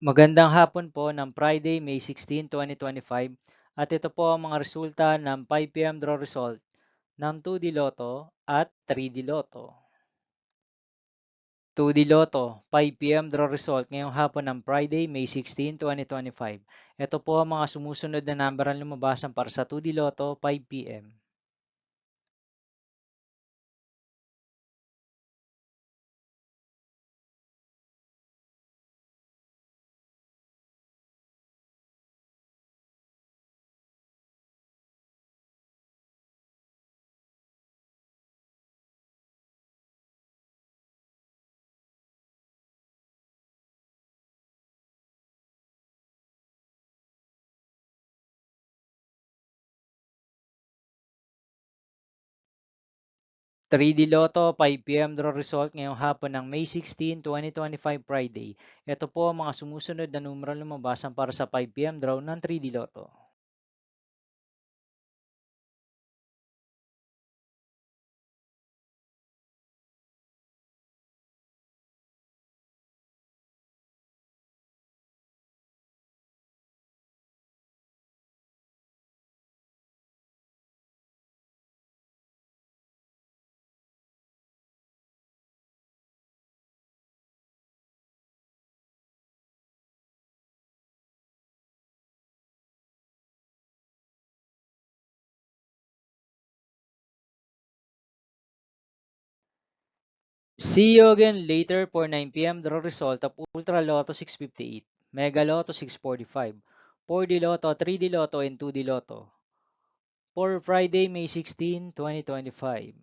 Magandang hapon po ng Friday, May 16, 2025 at ito po ang mga resulta ng 5 PM draw result ng 2D Lotto at 3D Lotto. 2D Lotto, 5 PM draw result ngayong hapon ng Friday, May 16, 2025. Ito po ang mga sumusunod na number ang lumabasan para sa 2D Lotto 5 PM. 3D Lotto 5 PM draw result ngayong hapon ng May 16, 2025 Friday. Ito po ang mga sumusunod na numero ang lumabasan para sa 5 PM draw ng 3D Lotto. 'See you again later for 9 PM draw result of Ultra Lotto 658, Mega Lotto 645, 4D Lotto, 3D Lotto, and 2D Lotto for Friday, May 16, 2025.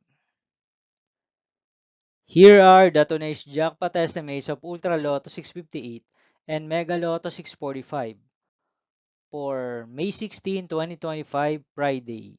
Here are the today's jackpot estimates of Ultra Lotto 658 and Mega Lotto 645 for May 16, 2025 Friday.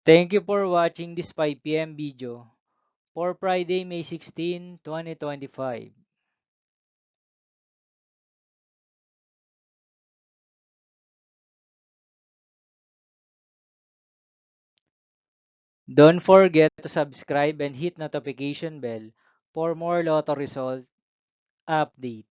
Thank you for watching this 5 PM video for Friday, May 16, 2025. Don't forget to subscribe and hit notification bell for more Lotto result update.